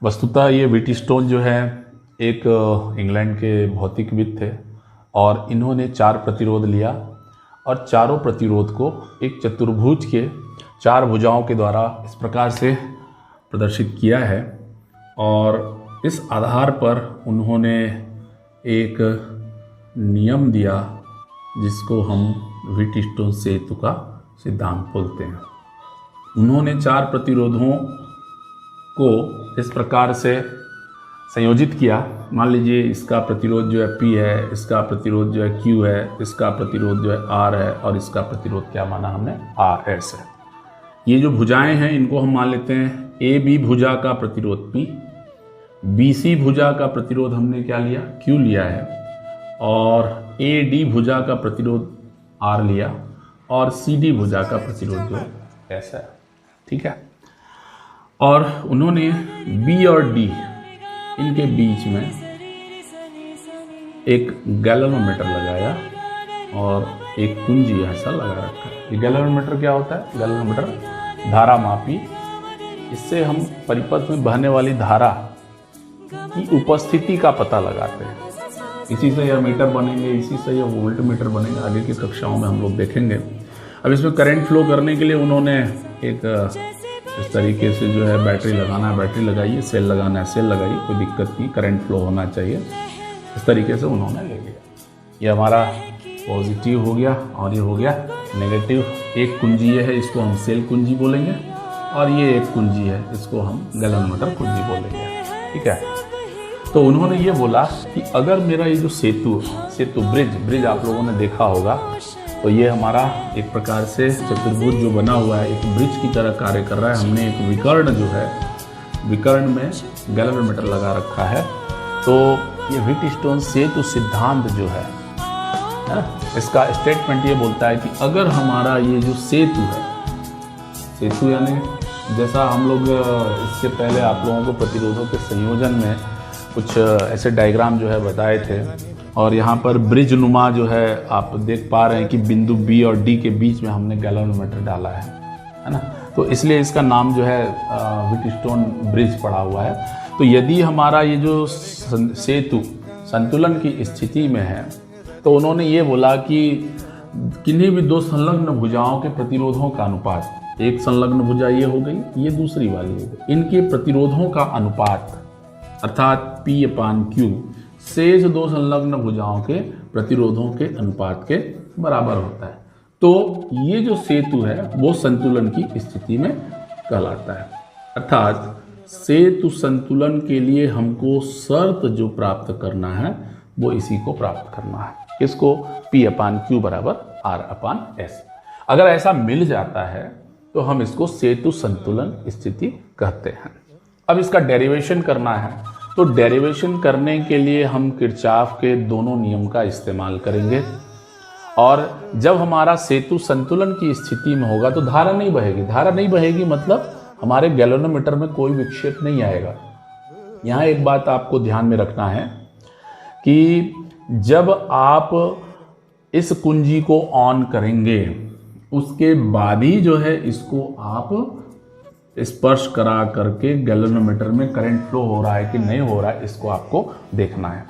वस्तुतः ये व्हीटस्टोन जो है एक इंग्लैंड के भौतिकविद थे और इन्होंने 4 प्रतिरोध लिया और चारों प्रतिरोध को एक चतुर्भुज के 4 भुजाओं के द्वारा इस प्रकार से प्रदर्शित किया है और इस आधार पर उन्होंने एक नियम दिया जिसको हम व्हीटस्टोन सेतु का सिद्धांत बोलते हैं। उन्होंने 4 प्रतिरोधों को इस प्रकार से संयोजित किया। मान लीजिए इसका प्रतिरोध जो है P है, इसका प्रतिरोध जो है Q है, इसका प्रतिरोध जो है R है और इसका प्रतिरोध क्या माना हमने RS है। ये जो भुजाएं हैं इनको हम मान लेते हैं AB भुजा का प्रतिरोध P, BC भुजा का प्रतिरोध हमने क्या लिया Q लिया है और AD भुजा का प्रतिरोध R लिया और CD भुजा का प्रतिरोध जो है S है। ठीक है। और उन्होंने B और D इनके बीच में एक गैल्वेनोमीटर लगाया और एक कुंजी ऐसा लगा रखा है। ये गैल्वेनोमीटर क्या होता है? गैल्वेनोमीटर धारा मापी। इससे हम परिपथ में बहने वाली धारा की उपस्थिति का पता लगाते हैं। इसी से यह मीटर बनेंगे, इसी से यह वोल्ट मीटर बनेंगे। आगे की कक्षाओं में हम लोग देखेंगे। अब इसमें करंट फ्लो करने के लिए उन्होंने एक इस तरीके से जो है बैटरी लगाना है, बैटरी लगाइए, सेल लगाना है, सेल लगाइए, कोई दिक्कत नहीं, करंट फ्लो होना चाहिए। इस तरीके से उन्होंने ले लिया। ये हमारा पॉजिटिव हो गया और ये हो गया नेगेटिव। एक कुंजी ये है, इसको हम सेल कुंजी बोलेंगे और ये एक कुंजी है, इसको हम गैल्वेनोमीटर कुंजी बोलेंगे। ठीक है। तो उन्होंने ये बोला कि अगर मेरा ये जो सेतु ब्रिज आप लोगों ने देखा होगा, तो ये हमारा एक प्रकार से चतुर्भुज जो बना हुआ है एक ब्रिज की तरह कार्य कर रहा है। हमने एक विकर्ण जो है, विकर्ण में गैल्वेनोमीटर लगा रखा है। तो ये व्हीटस्टोन सेतु सिद्धांत जो है ना, इसका स्टेटमेंट ये बोलता है कि अगर हमारा ये जो सेतु है, सेतु यानी जैसा हम लोग इससे पहले आप लोगों को प्रतिरोधों के संयोजन में कुछ ऐसे डायग्राम जो है बताए थे और यहाँ पर ब्रिज नुमा जो है आप देख पा रहे हैं कि बिंदु B और D के बीच में हमने गैल्वेनोमीटर डाला है ना। तो इसलिए इसका नाम जो है व्हीटस्टोन ब्रिज पड़ा हुआ है। तो यदि हमारा ये जो सेतु संतुलन की स्थिति में है, तो उन्होंने ये बोला कि किन्हीं भी 2 संलग्न भुजाओं के प्रतिरोधों का अनुपात, एक संलग्न भुजा ये हो गई, ये दूसरी वाली हो गई, इनके प्रतिरोधों का अनुपात अर्थात P/Q शेष 2 संलग्न भुजाओं के प्रतिरोधों के अनुपात के बराबर होता है। तो ये जो सेतु है वो संतुलन की स्थिति में कहलाता है। अर्थात सेतु संतुलन के लिए हमको शर्त जो प्राप्त करना है वो इसी को प्राप्त करना है। इसको P/Q बराबर R/S। अगर ऐसा मिल जाता है तो हम इसको सेतु संतुलन स्थिति कहते हैं। अब इसका डेरिवेशन करना है, तो डेरिवेशन करने के लिए हम किरचॉफ के दोनों नियम का इस्तेमाल करेंगे। और जब हमारा सेतु संतुलन की स्थिति में होगा तो धारा नहीं बहेगी। धारा नहीं बहेगी मतलब हमारे गैल्वेनोमीटर में कोई विक्षेप नहीं आएगा। यहाँ एक बात आपको ध्यान में रखना है कि जब आप इस कुंजी को ऑन करेंगे उसके बाद ही जो है इसको आप स्पर्श करा करके गैल्वेनोमीटर में करंट फ्लो हो रहा है कि नहीं हो रहा है, इसको आपको देखना है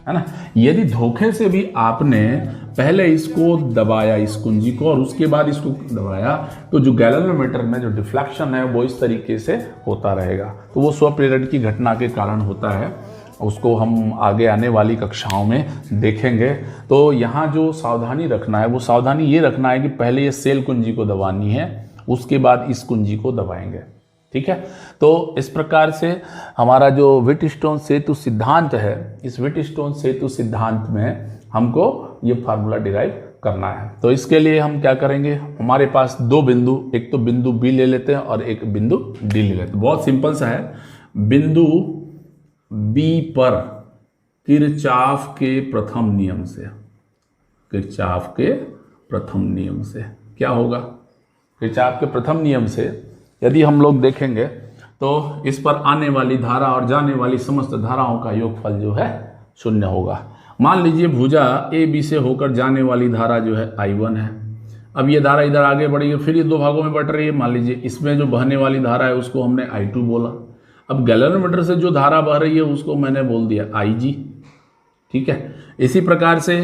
ना। यदि धोखे से भी आपने पहले इसको दबाया इस कुंजी को और उसके बाद इसको दबाया, तो जो गैल्वेनोमीटर में जो डिफ्लेक्शन है वो इस तरीके से होता रहेगा। तो वो स्वप्रेरण की घटना के कारण होता है, उसको हम आगे आने वाली कक्षाओं में देखेंगे। तो यहाँ जो सावधानी रखना है वो सावधानी ये रखना है कि पहले ये सेल कुंजी को दबानी है, उसके बाद इस कुंजी को दबाएंगे। ठीक है। तो इस प्रकार से हमारा जो व्हीटस्टोन सेतु सिद्धांत है, इस व्हीटस्टोन सेतु सिद्धांत में हमको ये फार्मूला डिराइव करना है। तो इसके लिए हम क्या करेंगे, हमारे पास 2 बिंदु, एक तो बिंदु B ले लेते हैं और एक बिंदु D ले लेते हैं। बहुत सिंपल सा है। बिंदु B पर किरचॉफ के प्रथम नियम से, किरचॉफ के प्रथम नियम से क्या होगा, किरचॉफ के प्रथम नियम से यदि हम लोग देखेंगे तो इस पर आने वाली धारा और जाने वाली समस्त धाराओं का योगफल जो है 0 होगा। मान लीजिए भुजा AB से होकर जाने वाली धारा जो है I1 है। अब ये धारा इधर आगे बढ़ी है, फिर ये 2 भागों में बट रही है। मान लीजिए इसमें जो बहने वाली धारा है उसको हमने I2 बोला। अब गैल्वेनोमीटर से जो धारा बह रही है उसको मैंने बोल दिया IG, ठीक है। इसी प्रकार से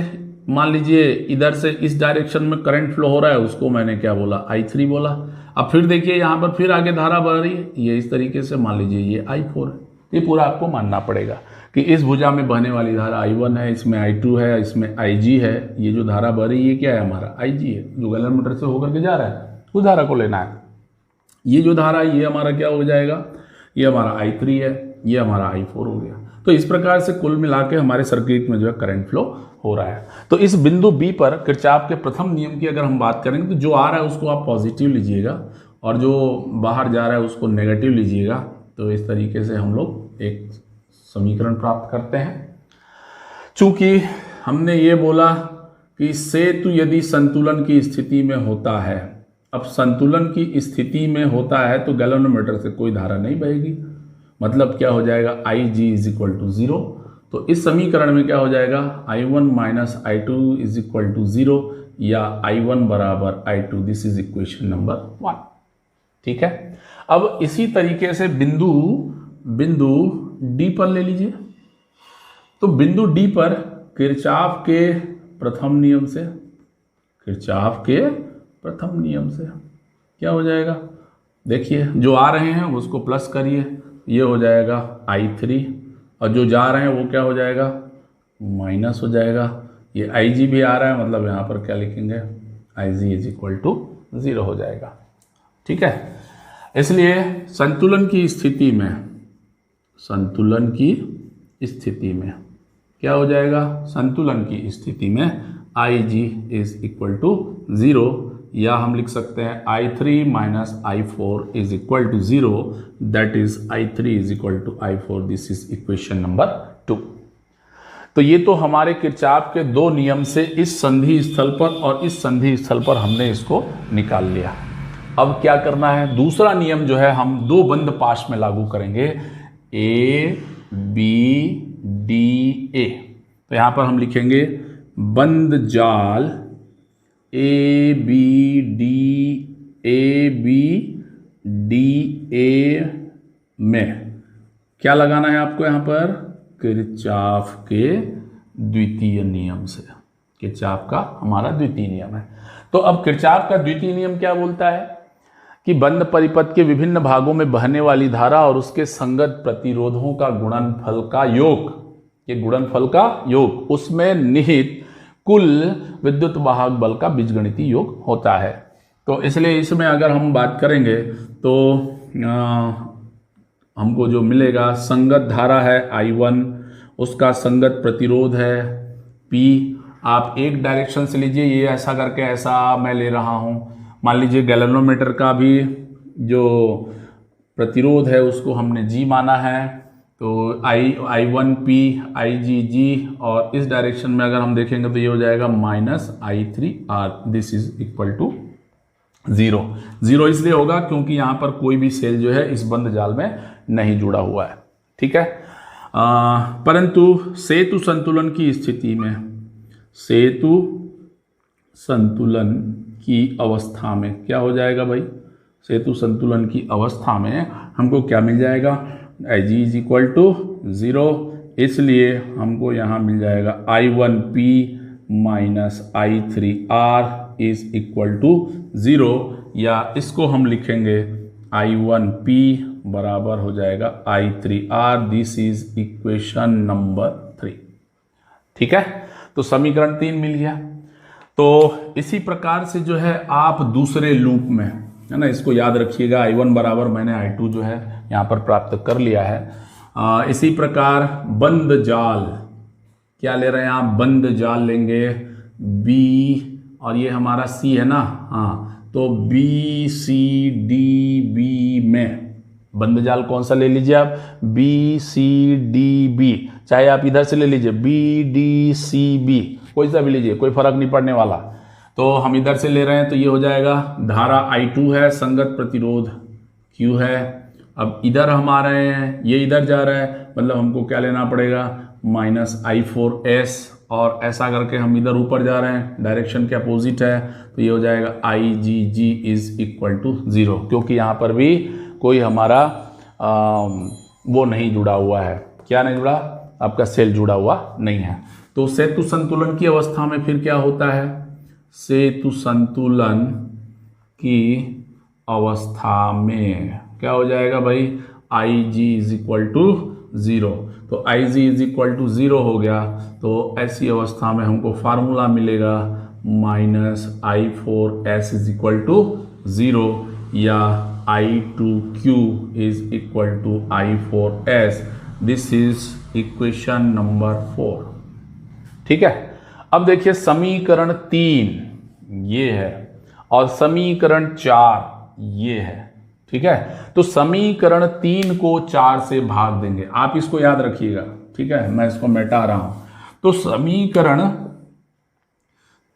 मान लीजिए इधर से इस डायरेक्शन में करंट फ्लो हो रहा है, उसको मैंने क्या बोला, I3 बोला। अब फिर देखिए यहाँ पर फिर आगे धारा बह रही है, ये इस तरीके से मान लीजिए ये I4 है। ये पूरा आपको मानना पड़ेगा कि इस भुजा में बहने वाली धारा I1 है, इसमें I2 है, इसमें IG है। ये जो धारा बह रही है ये क्या है, हमारा IG है, जो गैल्वेनोमीटर से होकर के जा रहा है, उस धारा को लेना है। ये जो धारा है ये हमारा क्या हो जाएगा, ये हमारा I3 है, ये हमारा I4 हो गया। तो इस प्रकार से कुल मिला के हमारे सर्किट में जो है करंट फ्लो हो रहा है। तो इस बिंदु B पर किरचॉफ के प्रथम नियम की अगर हम बात करेंगे तो जो आ रहा है उसको आप पॉजिटिव लीजिएगा और जो बाहर जा रहा है उसको नेगेटिव लीजिएगा। तो इस तरीके से हम लोग एक समीकरण प्राप्त करते हैं। चूंकि हमने ये बोला कि सेतु यदि संतुलन की स्थिति में होता है, अब संतुलन की स्थिति में होता है तो गैल्वेनोमीटर से कोई धारा नहीं बहेगी, मतलब क्या हो जाएगा, IG = 0। तो इस समीकरण में क्या हो जाएगा, I1 - I2 = 0 या I1 = I2। This is equation number 1, ठीक है। अब इसी तरीके से बिंदु D पर ले लीजिए। तो बिंदु D पर किरचॉफ के प्रथम नियम से क्या हो जाएगा, देखिए जो आ रहे हैं उसको प्लस करिए, ये हो जाएगा I3 और जो जा रहे हैं वो क्या हो जाएगा, माइनस हो जाएगा। ये IG भी आ रहा है, मतलब यहाँ पर क्या लिखेंगे, IG = 0 हो जाएगा, ठीक है। इसलिए संतुलन की स्थिति में क्या हो जाएगा, संतुलन की स्थिति में IG = 0 या हम लिख सकते हैं I3 - I4 = 0, that is I3 = I4। This is equation number 2। तो ये तो हमारे किरचॉफ के दो नियम से इस संधि स्थल पर और इस संधि स्थल पर हमने इसको निकाल लिया। अब क्या करना है, दूसरा नियम जो है हम दो बंद पाश में लागू करेंगे, ABDA। तो यहां पर हम लिखेंगे बंद जाल ABDA में क्या लगाना है आपको, यहां पर किरचॉफ के द्वितीय नियम से। किरचॉफ का हमारा द्वितीय नियम है। तो अब किरचॉफ का द्वितीय नियम क्या बोलता है कि बंद परिपथ के विभिन्न भागों में बहने वाली धारा और उसके संगत प्रतिरोधों का गुणनफल का योग, ये गुणनफल का योग, उसमें निहित कुल विद्युत वाहक बल का बीजगणितीय योग होता है। तो इसलिए इसमें अगर हम बात करेंगे तो हमको जो मिलेगा, संगत धारा है I1, उसका संगत प्रतिरोध है P। आप एक डायरेक्शन से लीजिए, ये ऐसा करके ऐसा मैं ले रहा हूँ। मान लीजिए गैल्वेनोमीटर का भी जो प्रतिरोध है उसको हमने G माना है, तो I1P IgG, और इस डायरेक्शन में अगर हम देखेंगे तो ये हो जाएगा -I3R। This is equal to 0। 0 इसलिए होगा क्योंकि यहाँ पर कोई भी सेल जो है इस बंद जाल में नहीं जुड़ा हुआ है, ठीक है। परंतु सेतु संतुलन की स्थिति में, सेतु संतुलन की अवस्था में क्या हो जाएगा भाई, सेतु संतुलन की अवस्था में हमको क्या मिल जाएगा, IG = 0। इसलिए हमको यहाँ मिल जाएगा I1P - I3R = 0, या इसको हम लिखेंगे I1P बराबर हो जाएगा I3R। This is equation number 3, ठीक है। तो समीकरण 3 मिल गया। तो इसी प्रकार से जो है आप दूसरे लूप में, है ना, इसको याद रखिएगा, I1 बराबर मैंने I2 जो है यहाँ पर प्राप्त कर लिया है। इसी प्रकार बंद जाल क्या ले रहे हैं आप, बंद जाल लेंगे B और ये हमारा C है ना, हाँ, तो BCDB में बंद जाल कौन सा ले लीजिए आप, BCDB, चाहे आप इधर से ले लीजिए BDCB, कोई सा भी लीजिए, कोई फर्क नहीं पड़ने वाला। तो हम इधर से ले रहे हैं तो ये हो जाएगा, धारा I2 है, संगत प्रतिरोध Q है। अब इधर हम आ रहे हैं, ये इधर जा रहा है, मतलब हमको क्या लेना पड़ेगा, -I4S, और ऐसा करके हम इधर ऊपर जा रहे हैं, डायरेक्शन के अपोजिट है, तो ये हो जाएगा IgG = 0, क्योंकि यहाँ पर भी कोई हमारा वो नहीं जुड़ा हुआ है। क्या नहीं जुड़ा? आपका सेल जुड़ा हुआ नहीं है। तो सेतु संतुलन की अवस्था में फिर क्या होता है? सेतु संतुलन की अवस्था में क्या हो जाएगा भाई? IG is equal to 0। तो IG इज इक्वल टू 0 हो गया, तो ऐसी अवस्था में हमको फार्मूला मिलेगा -I4S इज इक्वल टू 0 या I2Q is equal to I4S। This is equation number 4। ठीक है। अब देखिए समीकरण 3 ये है और समीकरण 4 ये है। ठीक है। तो समीकरण 3 को 4 से भाग देंगे, आप इसको याद रखिएगा। ठीक है, मैं इसको मिटा रहा हूं। तो समीकरण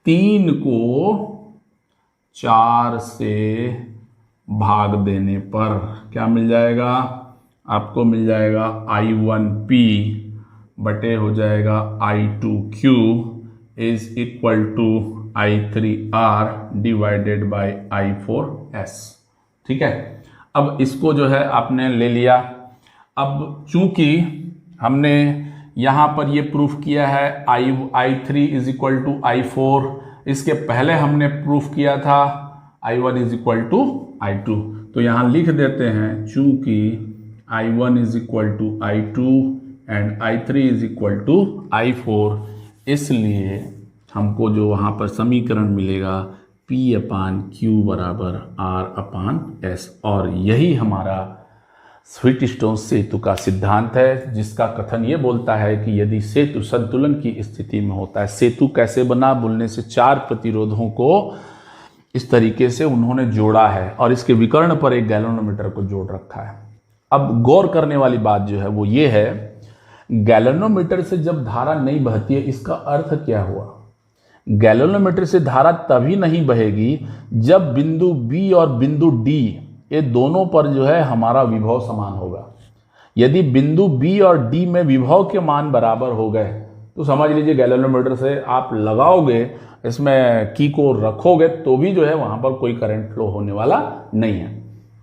3 को 4 से भाग देने पर क्या मिल जाएगा? आपको मिल जाएगा I1P बटे हो जाएगा I2Q is equal to I3R divided by I4S। ठीक है। अब इसको जो है आपने ले लिया। अब चूंकि हमने यहां पर ये प्रूफ किया है I3 is equal to I4, इसके पहले हमने प्रूफ किया था I1 is equal to I2। तो यहां लिख देते हैं चूंकि I1 is equal to I2 and I3 is equal to I4, इसलिए हमको जो वहां पर समीकरण मिलेगा P/Q बराबर R/S। और यही हमारा व्हीटस्टोन सेतु का सिद्धांत है, जिसका कथन ये बोलता है कि यदि सेतु संतुलन की स्थिति में होता है। सेतु कैसे बना? बोलने से 4 प्रतिरोधों को इस तरीके से उन्होंने जोड़ा है और इसके विकर्ण पर एक गैल्वेनोमीटर को जोड़ रखा है। अब गौर करने वाली बात जो है वो ये है, गैल्वेनोमीटर से जब धारा नहीं बहती है, इसका अर्थ क्या हुआ? गैल्वेनोमीटर से धारा तभी नहीं बहेगी जब बिंदु B और बिंदु D ये दोनों पर जो है हमारा विभव समान होगा। यदि बिंदु B और D में विभव के मान बराबर हो गए तो समझ लीजिए गैल्वेनोमीटर से आप लगाओगे, इसमें की को रखोगे तो भी जो है वहां पर कोई करंट फ्लो होने वाला नहीं है।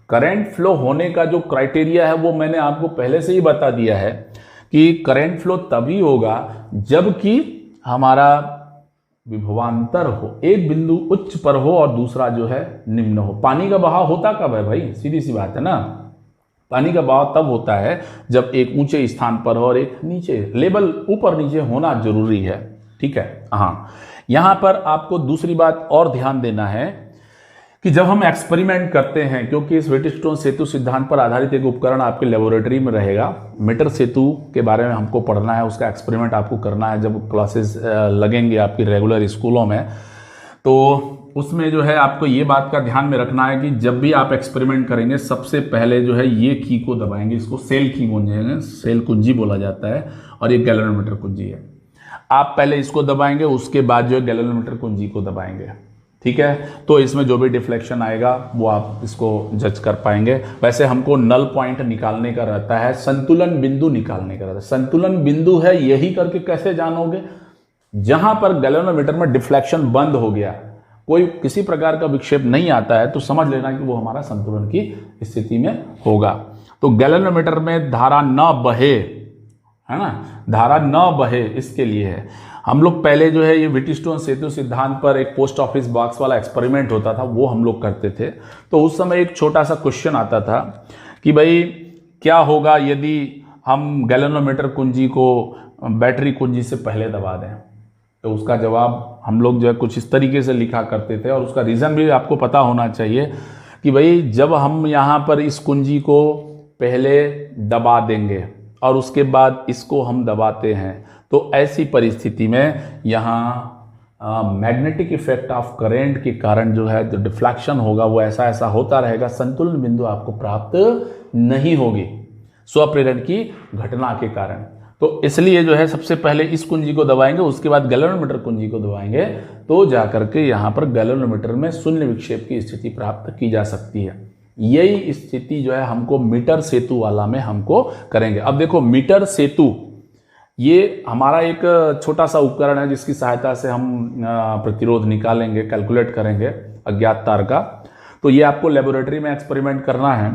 करंट फ्लो होने का जो क्राइटेरिया है वो मैंने आपको पहले से ही बता दिया है कि करंट फ्लो तभी होगा जबकि हमारा विभवांतर हो, एक बिंदु उच्च पर हो और दूसरा जो है निम्न हो। पानी का बहाव होता कब है भाई? सीधी सी बात है ना, पानी का बहाव तब होता है जब एक ऊंचे स्थान पर हो और एक नीचे, लेवल ऊपर नीचे होना जरूरी है। ठीक है। हाँ, यहां पर आपको दूसरी बात और ध्यान देना है कि जब हम एक्सपेरिमेंट करते हैं, क्योंकि इस व्हीटस्टोन सेतु सिद्धांत पर आधारित एक उपकरण आपके लेबोरेटरी में रहेगा, मीटर सेतु के बारे में हमको पढ़ना है, उसका एक्सपेरिमेंट आपको करना है जब क्लासेस लगेंगे आपकी रेगुलर स्कूलों में। तो उसमें जो है आपको ये बात का ध्यान में रखना है कि जब भी आप एक्सपेरिमेंट करेंगे सबसे पहले जो है ये की को दबाएंगे, इसको सेल की बोलेंगे, सेल कुंजी बोला जाता है और ये गैल्वेनोमीटर कुंजी है। आप पहले इसको दबाएंगे, उसके बाद जो है गैल्वेनोमीटर कुंजी को दबाएंगे। ठीक है। तो इसमें जो भी डिफ्लेक्शन आएगा वो आप इसको जज कर पाएंगे। वैसे हमको नल पॉइंट निकालने का रहता है, संतुलन बिंदु निकालने का रहता है। संतुलन बिंदु है, यही करके कैसे जानोगे? जहां पर गैल्वेनोमीटर में डिफ्लेक्शन बंद हो गया, कोई किसी प्रकार का विक्षेप नहीं आता है, तो समझ लेना कि वो हमारा संतुलन की स्थिति में होगा। तो गैल्वेनोमीटर में धारा न बहे, है ना, धारा न बहे, इसके लिए है हम लोग पहले जो है ये व्हीटस्टोन सेतु सिद्धांत पर एक पोस्ट ऑफिस बॉक्स वाला एक्सपेरिमेंट होता था, वो हम लोग करते थे। तो उस समय एक छोटा सा क्वेश्चन आता था कि भाई क्या होगा यदि हम गैल्वेनोमीटर कुंजी को बैटरी कुंजी से पहले दबा दें। तो उसका जवाब हम लोग जो है कुछ इस तरीके से लिखा करते थे और उसका रीज़न भी आपको पता होना चाहिए कि भाई जब हम यहाँ पर इस कुंजी को पहले दबा देंगे और उसके बाद इसको हम दबाते हैं, तो ऐसी परिस्थिति में यहाँ मैग्नेटिक इफेक्ट ऑफ करंट के कारण जो है जो डिफ्लेक्शन होगा वो ऐसा होता रहेगा, संतुलन बिंदु आपको प्राप्त नहीं होगी स्वप्रेरण की घटना के कारण। तो इसलिए जो है सबसे पहले इस कुंजी को दबाएंगे, उसके बाद गैल्वेनोमीटर कुंजी को दबाएंगे, तो जाकर के यहाँ पर गैल्वेनोमीटर में शून्य विक्षेप की स्थिति प्राप्त की जा सकती है। यही स्थिति जो है हमको मीटर सेतु वाला में हमको करेंगे। अब देखो मीटर सेतु ये हमारा एक छोटा सा उपकरण है जिसकी सहायता से हम प्रतिरोध निकालेंगे, कैलकुलेट करेंगे अज्ञात तार का। तो ये आपको लेबोरेटरी में एक्सपेरिमेंट करना है।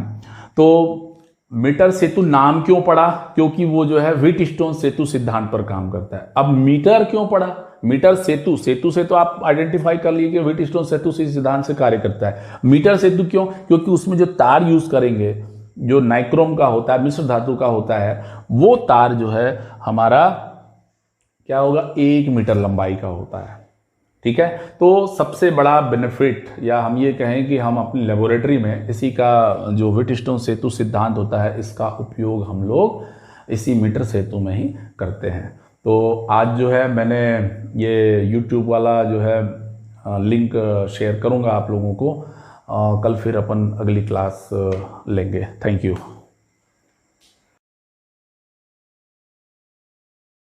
तो मीटर सेतु नाम क्यों पड़ा? क्योंकि वो जो है व्हीटस्टोन सेतु सिद्धांत पर काम करता है। अब मीटर क्यों पड़ा? मीटर सेतु, सेतु से तो आप आइडेंटिफाई कर लीजिए कि व्हीटस्टोन सेतु से सिद्धांत से कार्य करता है। मीटर सेतु क्यों? क्योंकि उसमें जो तार यूज करेंगे, जो नाइक्रोम का होता है, मिश्र धातु का होता है, वो तार जो है हमारा क्या होगा, 1 मीटर लंबाई का होता है। ठीक है, तो सबसे बड़ा बेनिफिट, या हम ये कहें कि हम अपनी लेबोरेटरी में इसी का जो व्हीटस्टोन सेतु सिद्धांत होता है, इसका उपयोग हम लोग इसी मीटर सेतु में ही करते हैं। तो आज जो है मैंने ये YouTube वाला जो है लिंक शेयर करूंगा आप लोगों को। कल फिर अपन अगली क्लास लेंगे। Thank you.